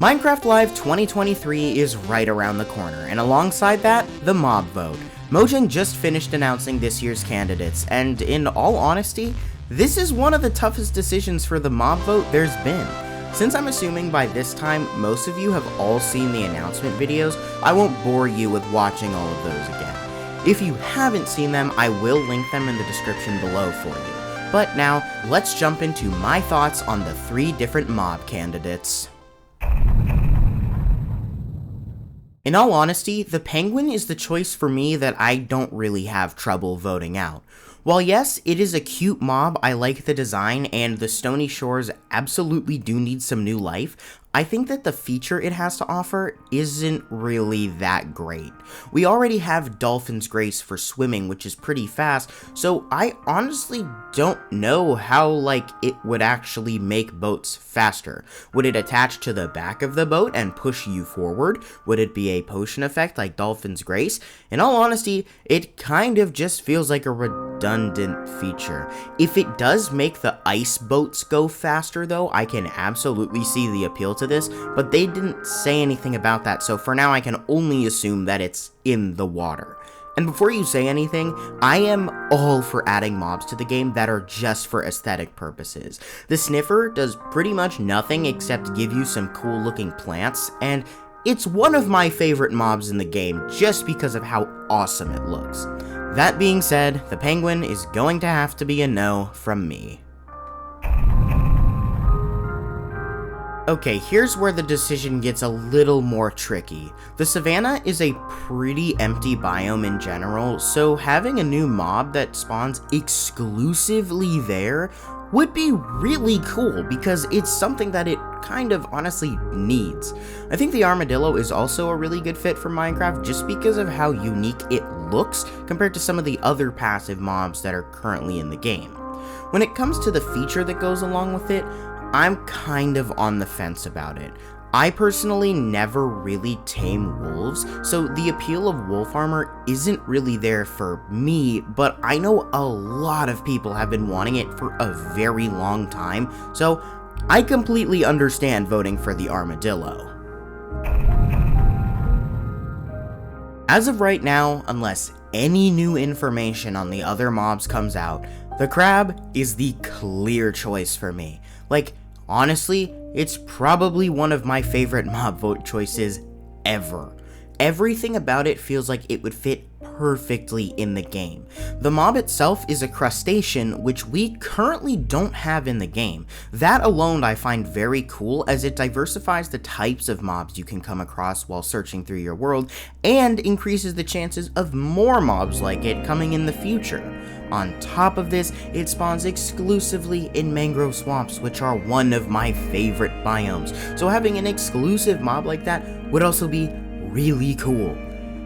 Minecraft Live 2023 is right around the corner, and alongside that, the mob vote. Mojang just finished announcing this year's candidates, and in all honesty, this is one of the toughest decisions for the mob vote there's been. Since I'm assuming by this time most of you have all seen the announcement videos, I won't bore you with watching all of those again. If you haven't seen them, I will link them in the description below for you. But now, let's jump into my thoughts on the 3 different mob candidates. In all honesty, the penguin is the choice for me that I don't really have trouble voting out. While yes, it is a cute mob, I like the design, and the stony shores absolutely do need some new life, I think that the feature it has to offer isn't really that great. We already have Dolphin's Grace for swimming, which is pretty fast, so I honestly don't know how it would actually make boats faster. Would it attach to the back of the boat and push you forward? Would it be a potion effect like Dolphin's Grace? In all honesty, it kind of just feels like a redundant feature. If it does make the ice boats go faster though, I can absolutely see the appeal to this, but they didn't say anything about that, so for now I can only assume that it's in the water. And before you say anything, I am all for adding mobs to the game that are just for aesthetic purposes. The Sniffer does pretty much nothing except give you some cool looking plants, and it's one of my favorite mobs in the game just because of how awesome it looks. That being said, the penguin is going to have to be a no from me. Okay, here's where the decision gets a little more tricky. The savannah is a pretty empty biome in general, so having a new mob that spawns exclusively there would be really cool because it's something that it kind of honestly needs. I think the Armadillo is also a really good fit for Minecraft just because of how unique it looks compared to some of the other passive mobs that are currently in the game. When it comes to the feature that goes along with it, I'm kind of on the fence about it. I personally never really tame wolves, so the appeal of Wolf Armor isn't really there for me, but I know a lot of people have been wanting it for a very long time, so I completely understand voting for the Armadillo. As of right now, unless any new information on the other mobs comes out, the crab is the clear choice for me. Honestly, it's probably one of my favorite mob vote choices ever. Everything about it feels like it would fit perfectly in the game. The mob itself is a crustacean, which we currently don't have in the game. That alone I find very cool as it diversifies the types of mobs you can come across while searching through your world, and increases the chances of more mobs like it coming in the future. On top of this, it spawns exclusively in mangrove swamps, which are one of my favorite biomes, so having an exclusive mob like that would also be really cool.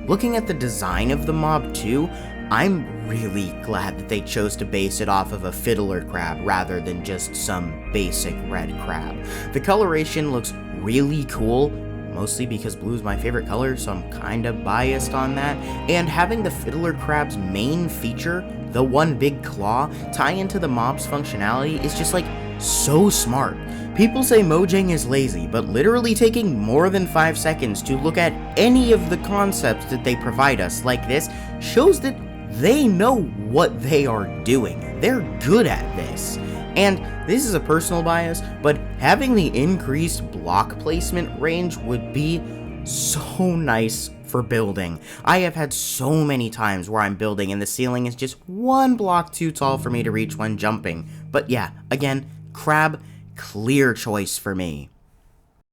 Looking at the design of the mob too, I'm really glad that they chose to base it off of a fiddler crab rather than just some basic red crab. The coloration looks really cool, mostly because blue is my favorite color, so I'm kinda biased on that, and having the fiddler crab's main feature, the one big claw, tie into the mob's functionality is just so smart. People say Mojang is lazy, but literally taking more than 5 seconds to look at any of the concepts that they provide us like this shows that they know what they are doing. They're good at this. And this is a personal bias, but having the increased block placement range would be so nice for building. I have had so many times where I'm building and the ceiling is just one block too tall for me to reach when jumping. But yeah, again, crab, clear choice for me.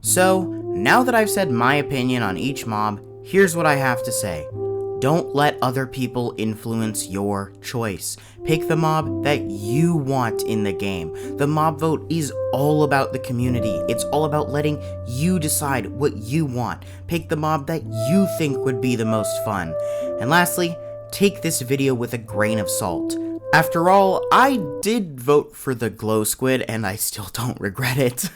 So, now that I've said my opinion on each mob, here's what I have to say. Don't let other people influence your choice. Pick the mob that you want in the game. The mob vote is all about the community. It's all about letting you decide what you want. Pick the mob that you think would be the most fun. And lastly, take this video with a grain of salt. After all, I did vote for the glow squid and I still don't regret it.